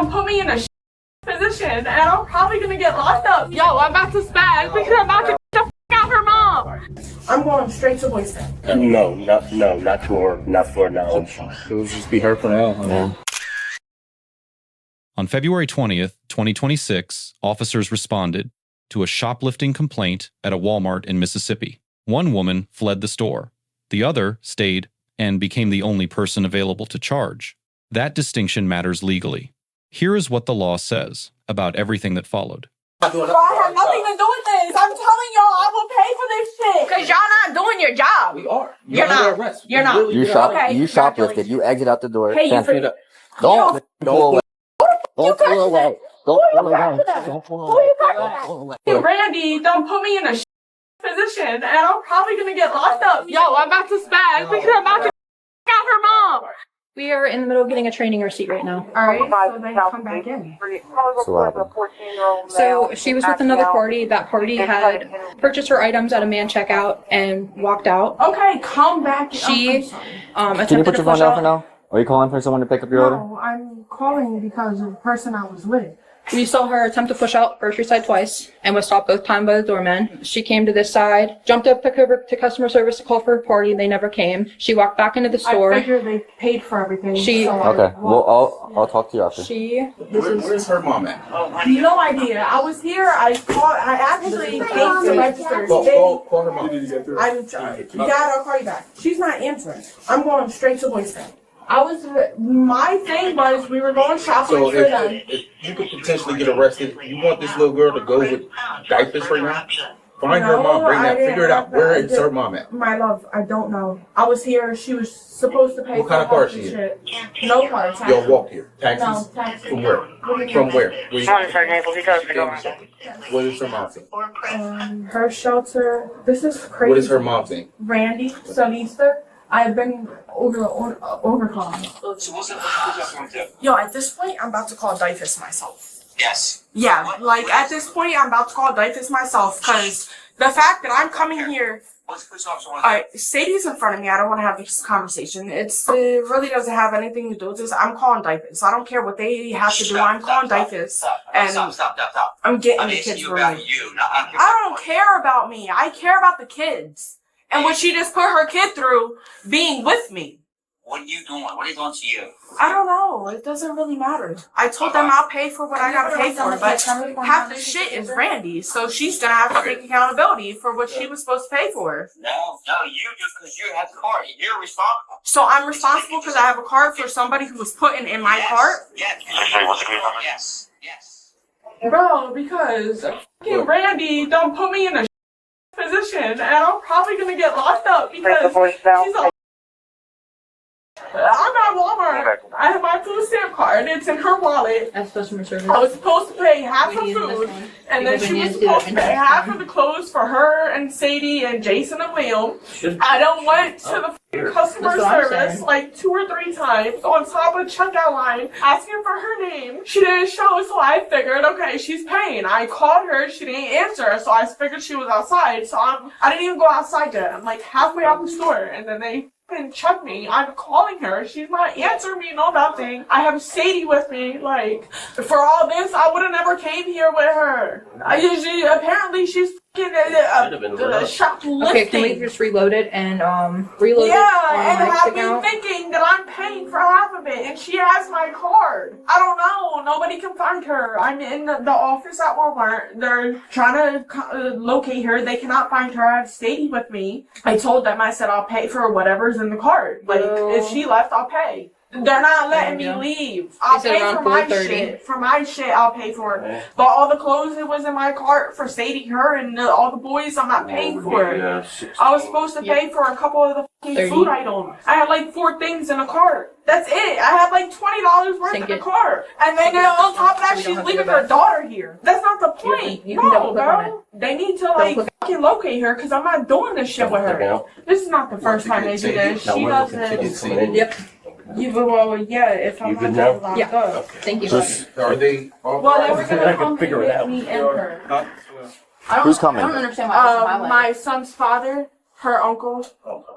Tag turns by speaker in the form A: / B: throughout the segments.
A: don't put me in a position, and I'm probably gonna get locked up. Yo, I'm about to spaz because I'm about to get the out her mom. I'm going straight to voicemail.
B: No, not to her, not for now.
C: It'll just be her for now.
B: Yeah.
D: On February 20th, 2026, officers responded to a shoplifting complaint at a Walmart in Mississippi. One woman fled the store. The other stayed and became the only person available to charge. That distinction matters legally. Here is what the law says about everything that followed.
A: Bro, I have nothing to do with this. I'm telling y'all, I will pay for this shit. Because y'all not doing your job.
C: We are.
A: You're not. You're not.
E: You shoplifted. You exit out the door.
A: Hey, you for
E: Don't pull away. Don't pull away. Don't pull away.
A: Don't pull away. Randy, don't put me in a position, and I'm probably gonna get locked up. Yo, I'm about to spaz because I'm about to out her mom.
F: We are in the middle of getting a training receipt right now.
A: Alright, so then come back in.
F: So she was with another party. That party had purchased her items at a man checkout and walked out.
A: Okay, come back.
F: She attempted
E: Can you put
F: to
E: your phone
F: push
E: down
F: out.
E: for now? Are you calling for someone to pick up your order?
A: No, I'm calling because of the person I was with.
F: We saw her attempt to push out grocery side twice and was stopped both times by the doorman. She came to this side, jumped up over to customer service to call for her party. They never came. She walked back into the store.
A: I figured they paid for everything.
E: Okay. Well, I'll talk to you after.
C: Where's her mom at?
A: No idea. I was here. I actually came to register.
C: Call her mom.
A: I'm sorry. Dad, I'll call you back. She's not answering. I'm going straight to voicemail. My thing was we were going shopping
C: So
A: for them.
C: if you could potentially get arrested, you want this little girl to go with diapers right now? Find her mom, bring that, figure it out. Where is her mom at?
A: My love, I don't know. I was here. She was supposed to pay
C: What
A: for
C: kind of car is
A: the
C: she in?
A: shit. No car. Taxi.
C: Y'all walk here. Taxis?
A: No, taxi.
C: From where? From where? What is her mom's name?
A: Her shelter. This is crazy.
C: What is her mom's name?
A: Randy Solista. I've been overcome. Yo, at this point, I'm about to call Dyfus myself.
G: Yes.
A: Yeah, like at this point, I'm about to call Dyfus myself because the fact that I'm coming here. Alright, Sadie's in front of me. I don't want to have this conversation. It really doesn't have anything to do with this. I'm calling Dyfus. I don't care what they have to do. I'm calling Dyfus. And
G: Stop.
A: I'm getting
G: I'm
A: the
G: asking
A: kids
G: you
A: for
G: about
A: me.
G: you, not
A: I don't care about me. I care about the kids. And what she just put her kid through being with me.
G: What are you doing? What are you doing to you?
A: I don't know. It doesn't really matter. I told them I'll pay for what I gotta pay for, but half the shit is Randy, so she's gonna have to take accountability for what she was supposed to pay for.
G: No, you just because you have the card. You're responsible.
A: So I'm responsible because I have a card for somebody who was putting in my cart?
G: Yes.
A: Bro, because fucking Randy don't put me in a position, and I'm probably gonna get locked up because she's a I'm at Walmart. I have my food stamp card. It's in her wallet.
F: That's customer service.
A: I was supposed to pay half for food, and then she was supposed to pay half of the clothes for her and Sadie and Jason and Liam. I done went to the customer service like 2 or 3 times on top of the checkout line asking for her name. She didn't show, so I figured, okay, she's paying. I called her, she didn't answer, so I figured she was outside. So I didn't even go outside yet. I'm like halfway out the store, and then they check me. I'm calling her. She's not answering me. No nothing. I have Sadie with me. Like, for all this, I would have never came here with her. Apparently she's fucking shoplifting.
F: Okay, can we just reload it and reload it on
A: and
F: Mike's
A: have
F: account?
A: me thinking that I'm paying for half of it, and she has my card. I don't know. Nobody can find her. I'm in the office at Walmart. They're trying to locate her. They cannot find her. I have Sadie with me. I told them, I said, I'll pay for whatever's in the card. Like, if she left, I'll pay. They're not letting me leave. I'll pay for my shit. For my shit, I'll pay for it. But all the clothes that was in my cart for Sadie, her, and all the boys, I'm not paying for it. I was supposed to pay for a couple of the fucking food items. I had like 4 things in a cart. That's it. I had like $20 worth in the cart. And then on top of that, she's leaving her daughter here. That's not the point. No, bro. They need to like fucking locate her because I'm not doing this shit with her. This is not the first time they do this. She does this.
F: Yep.
A: If I'm not getting locked up.
F: Thank you.
C: Are they?
A: Well, they were gonna come figure it out. Me and her.
E: Who's coming?
F: I don't understand why
A: My son's father, her uncle.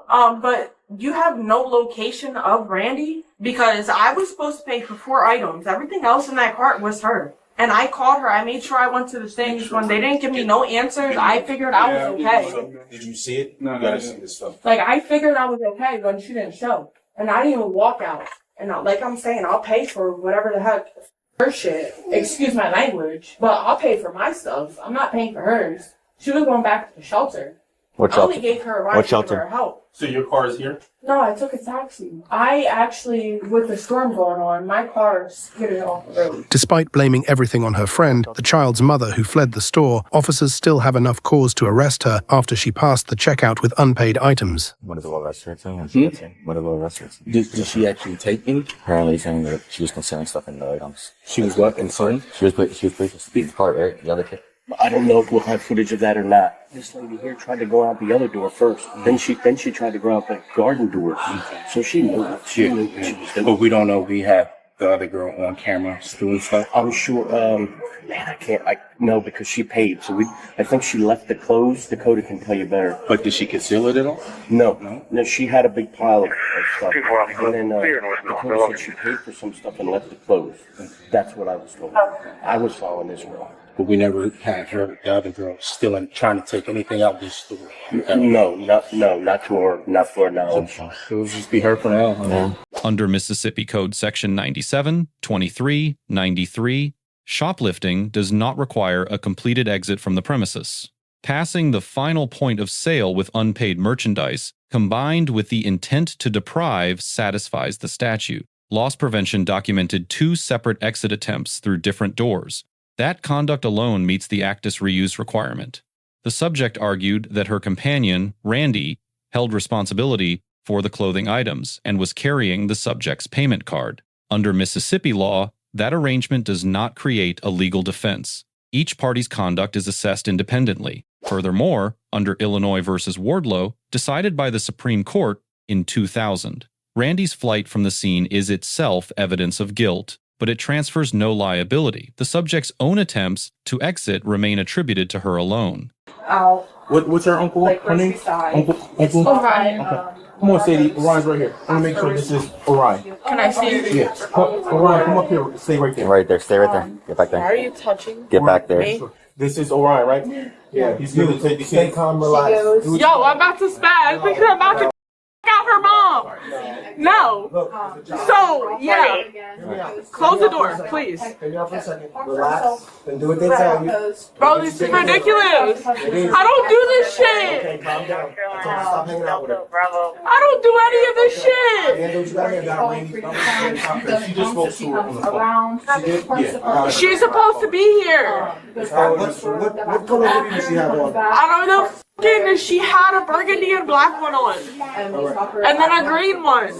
A: But you have no location of Randy? because I was supposed to pay for 4 items. Everything else in that cart was her. And I called her. I made sure I went to the things. When they didn't give me no answers, I figured I was okay.
C: Did you see it? No, you gotta see this stuff.
A: Like, I figured I was okay when she didn't show. And I didn't even walk out. And like I'm saying, I'll pay for whatever the heck her shit. Excuse my language. But I'll pay for my stuff. I'm not paying for hers. She was going back to the shelter.
E: What
A: I only
E: shelter?
A: gave her a ride
E: What
A: to give
E: shelter?
A: her help.
C: So your car is here?
A: No, I took a taxi. I actually, with the storm going on, my car skidded off the road.
H: Despite blaming everything on her friend, the child's mother who fled the store, officers still have enough cause to arrest her after she passed the checkout with unpaid items.
E: What is the arrest her saying? What is the arrest her saying?
C: Did she actually take any?
E: Apparently saying that she was concealing stuff in the items.
C: She was what? Insane?
E: She was placed in the cart, right? The other kid.
B: I don't know if we'll have footage of that or not. This lady here tried to go out the other door first. Then she tried to go out the garden door. So she knew. She knew what she was doing.
C: But we don't know if we have the other girl on camera doing stuff.
B: I'm sure. Man, no, because she paid. So I think she left the clothes. Dakota can tell you better.
C: But did she conceal it at all?
B: No. She had a big pile of stuff. And then Dakota said she paid for some stuff and left the clothes. That's what I was told. I was following this girl.
C: But we never had her, the other girl, still trying to take anything out of this store.
B: No, not to her, not for knowledge.
C: It will just be her for now.
E: Yeah.
D: Under Mississippi Code Section 97, 23, 93, shoplifting does not require a completed exit from the premises. Passing the final point of sale with unpaid merchandise, combined with the intent to deprive, satisfies the statute. Loss prevention documented 2 separate exit attempts through different doors. That conduct alone meets the actus reus requirement. The subject argued that her companion, Randy, held responsibility for the clothing items and was carrying the subject's payment card. Under Mississippi law, that arrangement does not create a legal defense. Each party's conduct is assessed independently. Furthermore, under Illinois v. Wardlow, decided by the Supreme Court in 2000, Randy's flight from the scene is itself evidence of guilt, but it transfers no liability. The subject's own attempts to exit remain attributed to her alone.
A: Out.
C: What's her uncle?
A: Like,
C: Her name? Uncle?
A: Orion.
C: Come on, Sadie. Orion's right here. I want to make sure this is Orion.
A: Can I see?
C: Yeah. Orion, come up here. Stay right there.
E: Right there. Stay right there. Get back
A: Why are
E: there.
A: you touching
E: Get back there.
A: me?
C: This is Orion, right? Yeah. He's going to take the stay calm, relax.
A: Yo, I'm about to spaz because I'm about to out her mom. No. So, yeah. Close the door, please.
I: Relax and do what they tell you.
A: Bro, this is ridiculous. I don't do this shit.
I: Okay, calm down. Stop hanging out with her.
A: I don't do any of this shit.
I: Yeah, do what you gotta do.
C: She just spoke to her on the phone. She did? Yeah.
A: She's supposed to be here.
I: What color hoodie does she have on?
A: I don't know. She had a burgundy and black one on. And then a green one.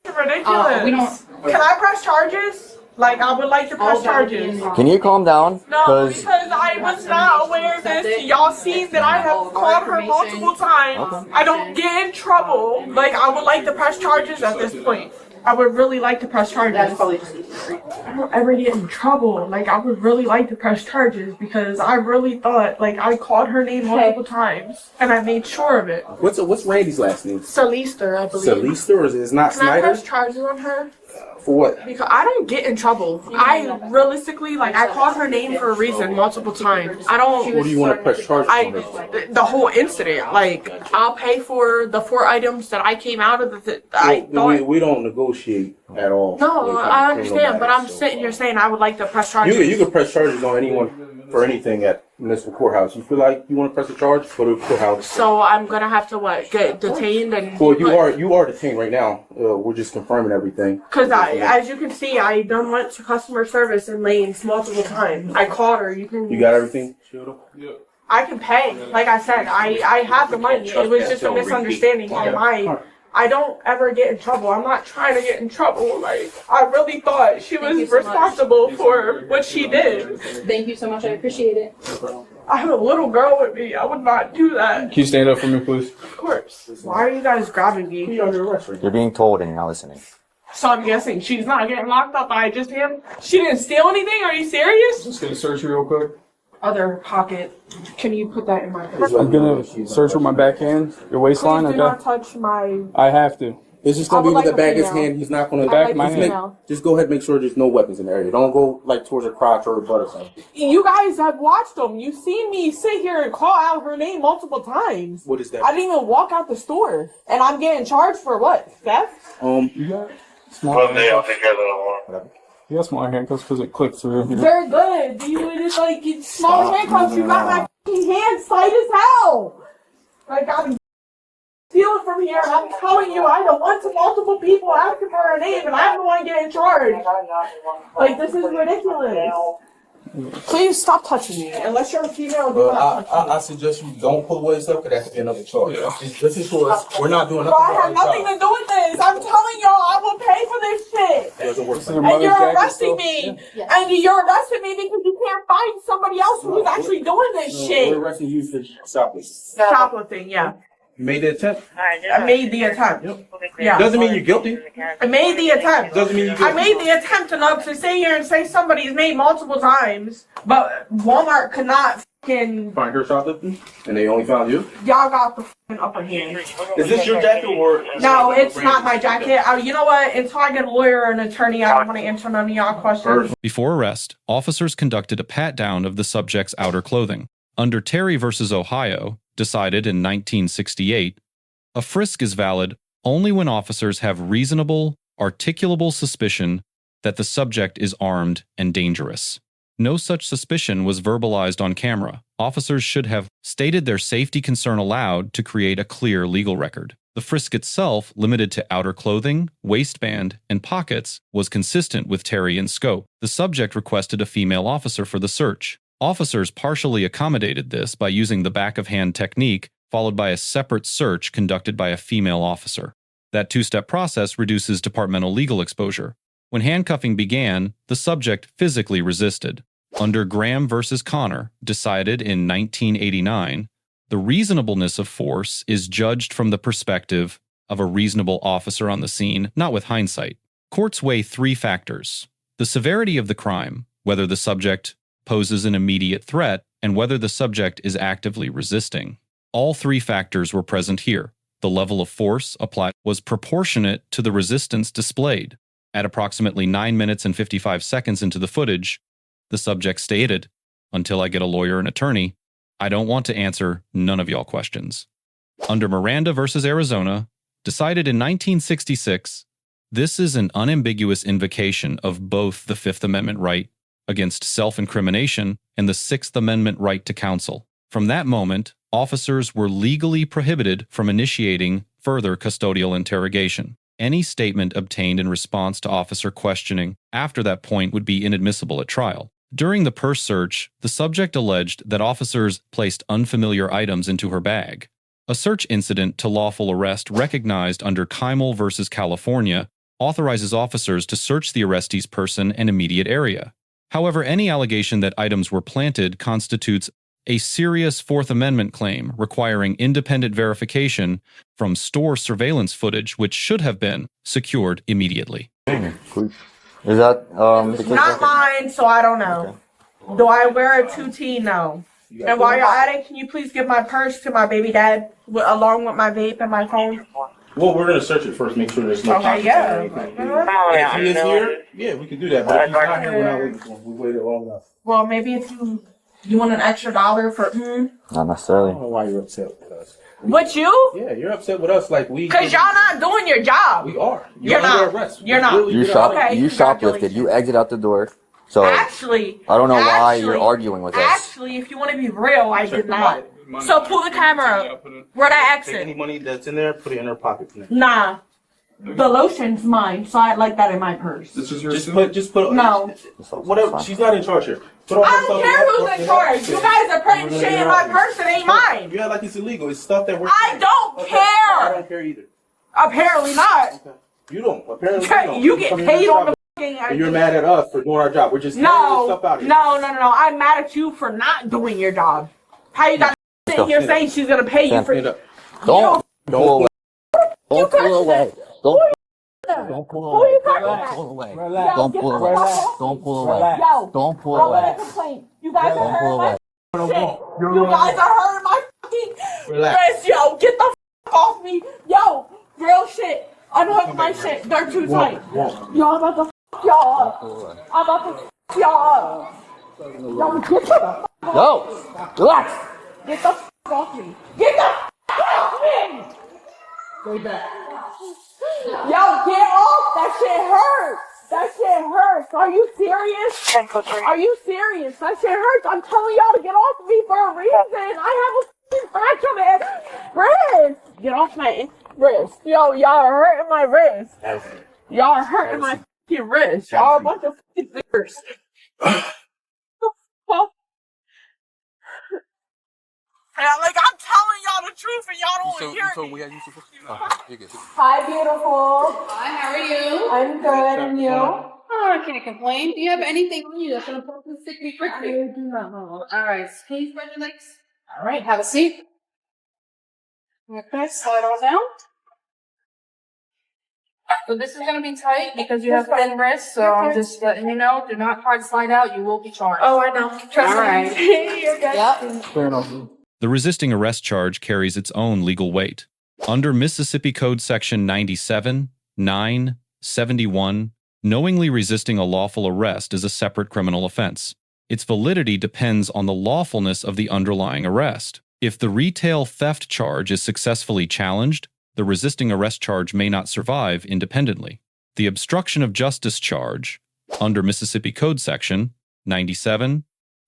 A: Ridiculous. Can I press charges? Like, I would like to press charges.
E: Can you calm down?
A: No, because I was not aware of this. Y'all seen that I have called her multiple times. I don't get in trouble. Like, I would like to press charges at this point. I would really like to press charges. I don't ever get in trouble. Like, I would really like to press charges because I really thought, like, I called her name multiple times and I made sure of it.
C: What's Randy's last name?
A: Salister, I believe.
C: Salister, or is it not
A: Can I
C: Snyder?
A: press charges on her?
C: For what?
A: Because I don't get in trouble. I realistically, like, I called her name for a reason multiple times. I don't.
C: What do you want to press charges on her?
A: The whole incident. Like, I'll pay for the 4 items that I came out of
C: We don't negotiate at all.
A: No, I understand, but I'm sitting here saying I would like to press charges.
C: You can press charges on anyone for anything at municipal courthouse. You feel like you want to press a charge? Go to the courthouse.
A: So I'm gonna have to what? Get detained and.
C: Well, you are detained right now. We're just confirming everything.
A: Because as you can see, I done went to customer service in Lanes multiple times. I called her. You got
C: everything?
I: Yeah.
A: I can pay. Like I said, I have the money. It was just a misunderstanding on my. I don't ever get in trouble. I'm not trying to get in trouble. Like, I really thought she was responsible for what she did.
F: Thank you so much. I appreciate it.
A: I have a little girl with me. I would not do that.
C: Can you stand up for me, please?
A: Of course. Why are you guys grabbing me?
E: You're being told and you're not listening.
A: So I'm guessing she's not getting locked up by just him? She didn't steal anything? Are you serious?
J: Just gonna search you real quick.
A: Other pocket. Can you put that in my purse?
J: I'm gonna search with my backhand, your waistline,
A: Please do
J: okay?
A: not touch my...
J: I have to.
C: It's just gonna be with the bag in his hand. He's not gonna
A: back my hand.
C: Just go ahead and make sure there's no weapons in the area. Don't go like towards her crotch or her butt or something.
A: You guys have watched them. You've seen me sit here and call out her name multiple times.
C: What is that?
A: I didn't even walk out the store, and I'm getting charged for what? Theft?
J: You got small handcuffs. You got small handcuffs because it clicked through.
A: They're good. You just like small handcuffs. You got my fucking hands tight as hell. Like I'm stealing from here, and I'm telling you, I don't want to multiple people asking for her name, and I'm the one getting charged. Like this is ridiculous. Please stop touching me, unless you're a female. Do not touch me.
C: I suggest you don't pull away stuff, because that could be another charge. Listen to us. We're not doing nothing.
A: Bro, I have nothing to do with this. I'm telling y'all, I will pay for this shit.
C: It doesn't work.
A: And you're arresting me. And you're arresting me because you can't find somebody else who's actually doing this shit.
C: We're arresting you for shoplifting.
A: Shoplifting, yeah.
C: You made the attempt.
A: I made the attempt. Yeah.
C: Doesn't mean you're guilty.
A: I made the attempt.
C: Doesn't mean you're guilty.
A: I made the attempt enough to sit here and say somebody's name multiple times, but Walmart could not fucking
C: find her shoplifting, and they only found you.
A: Y'all got the fucking upper hand.
C: Is this your jacket or?
A: No, it's not my jacket. You know what? Until I get a lawyer or an attorney, I don't want to answer none of y'all questions.
D: Before arrest, officers conducted a pat-down of the subject's outer clothing. Under Terry versus Ohio, decided in 1968, a frisk is valid only when officers have reasonable, articulable suspicion that the subject is armed and dangerous. No such suspicion was verbalized on camera. Officers should have stated their safety concern aloud to create a clear legal record. The frisk itself, limited to outer clothing, waistband, and pockets, was consistent with Terry in scope. The subject requested a female officer for the search. Officers partially accommodated this by using the back-of-hand technique, followed by a separate search conducted by a female officer. That two-step process reduces departmental legal exposure. When handcuffing began, the subject physically resisted. Under Graham versus Connor, decided in 1989, the reasonableness of force is judged from the perspective of a reasonable officer on the scene, not with hindsight. Courts weigh three factors: the severity of the crime, whether the subject poses an immediate threat, and whether the subject is actively resisting. All three factors were present here. The level of force applied was proportionate to the resistance displayed. At approximately 9 minutes and 55 seconds into the footage, the subject stated, "Until I get a lawyer and attorney, I don't want to answer none of y'all questions." Under Miranda versus Arizona, decided in 1966, this is an unambiguous invocation of both the Fifth Amendment right against self-incrimination and the Sixth Amendment right to counsel. From that moment, officers were legally prohibited from initiating further custodial interrogation. Any statement obtained in response to officer questioning after that point would be inadmissible at trial. During the purse search, the subject alleged that officers placed unfamiliar items into her bag. A search incident to lawful arrest recognized under Keimel versus California authorizes officers to search the arrestee's person and immediate area. However, any allegation that items were planted constitutes a serious Fourth Amendment claim requiring independent verification from store surveillance footage, which should have been secured immediately.
E: Is that
A: It's not mine, so I don't know. Okay. Do I wear a 2T? No. And while you're at it, can you please give my purse to my baby dad along with my vape and my phone?
C: Well, we're gonna search it first, make sure there's no.
A: Okay, yeah.
C: If he is here, yeah, we can do that. But if he's not here, we're not waiting for him. We waited long enough.
A: Well, maybe if you want an extra $1 for
E: Not necessarily.
C: I don't know why you're upset with us.
A: With you?
C: Yeah, you're upset with us, like we.
A: Cause y'all not doing your job.
C: We are.
A: You're
C: under
A: not.
C: arrest.
A: You're not.
E: You shoplifted. You exit out the door. So
A: actually,
E: I don't know why you're arguing with us.
A: Actually, if you want to be real, I did not. So pull the camera up. Where'd I exit?
C: Take any money that's in there, put it in her pocket.
A: Nah. The lotion's mine, so I'd like that in my purse.
C: This is your just put
A: no.
C: Whatever. She's not in charge here.
A: I don't care who's in charge. You guys are putting shit in my purse that ain't mine.
C: You act like it's illegal. It's stuff that we're.
A: I don't care.
C: I don't care either.
A: Apparently not.
C: Okay. You don't. Apparently you don't.
A: You get paid on the.
C: And you're mad at us for doing our job. We're just
A: no,
C: stuff out here.
A: No. I'm mad at you for not doing your job. How you got sitting here saying she's gonna pay you for?
E: Don't pull away. Don't pull away.
A: Don't pull away.
E: Don't pull away. Don't pull away. Don't pull away.
A: Yo,
E: don't pull away.
A: You guys are hurting my shit. You guys are hurting my fucking
C: Relax.
A: Yo, get the f off me. Yo, real shit. Unhook my shit. They're too tight. Y'all about to f y'all. I'm about to f y'all. Y'all get the f
E: No! Relax!
A: Get the f off me. Get the f off me!
I: Stay back.
A: Yo, get off! That shit hurts! That shit hurts! Are you serious? Are you serious? That shit hurts! I'm telling y'all to get off of me for a reason! I have a fracture, man! Wrist! Get off my wrist! Yo, y'all are hurting my wrist! Y'all are hurting my f***ing wrist! Y'all are a bunch of f***ing ziggers! Yeah, like, I'm telling y'all the truth and y'all don't hear me. Hi, beautiful.
F: Hi, how are you?
A: I'm good, and you?
F: Oh, I can't complain. Do you have anything on you that's gonna put this stick me frisk? All right, can you spread your legs? All right, have a seat. Okay, slide on down. So this is gonna be tight because you have thin wrists. So I'm just letting you know. Do not try to slide out. You will be charged.
A: Oh, I know. Trust me.
F: All right.
A: You're good.
F: Yep.
J: Fair enough.
D: The resisting arrest charge carries its own legal weight. Under Mississippi Code Section 97, 9, 71, knowingly resisting a lawful arrest is a separate criminal offense. Its validity depends on the lawfulness of the underlying arrest. If the retail theft charge is successfully challenged, the resisting arrest charge may not survive independently. The obstruction of justice charge, under Mississippi Code Section 97,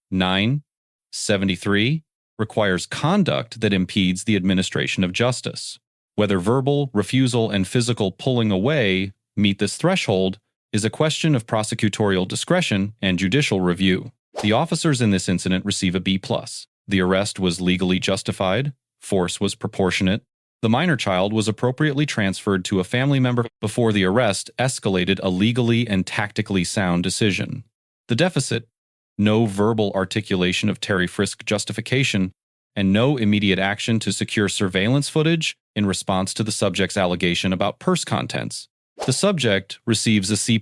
D: 9, 73, requires conduct that impedes the administration of justice. Whether verbal, refusal, and physical pulling away meet this threshold is a question of prosecutorial discretion and judicial review. The officers in this incident receive a B+. The arrest was legally justified, force was proportionate, the minor child was appropriately transferred to a family member before the arrest escalated a legally and tactically sound decision. The deficit: no verbal articulation of Terry Frisk justification, and no immediate action to secure surveillance footage in response to the subject's allegation about purse contents. The subject receives a C+.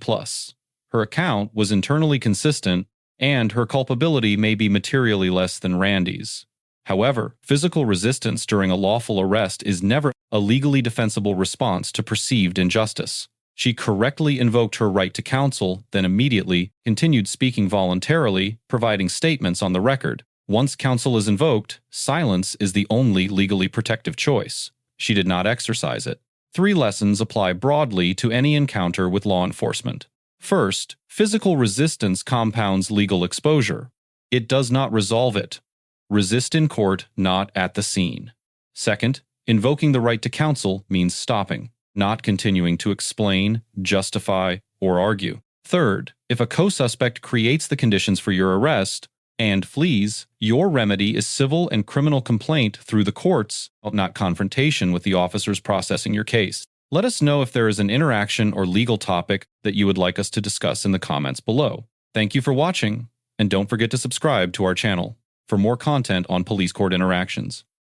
D: Her account was internally consistent, and her culpability may be materially less than Randy's. However, physical resistance during a lawful arrest is never a legally defensible response to perceived injustice. She correctly invoked her right to counsel, then immediately continued speaking voluntarily, providing statements on the record. Once counsel is invoked, silence is the only legally protective choice. She did not exercise it. 3 lessons apply broadly to any encounter with law enforcement. First, physical resistance compounds legal exposure. It does not resolve it. Resist in court, not at the scene. Second, invoking the right to counsel means stopping, not continuing to explain, justify, or argue. Third, if a co-suspect creates the conditions for your arrest and flees, your remedy is civil and criminal complaint through the courts, not confrontation with the officers processing your case. Let us know if there is an interaction or legal topic that you would like us to discuss in the comments below. Thank you for watching, and don't forget to subscribe to our channel for more content on police court interactions.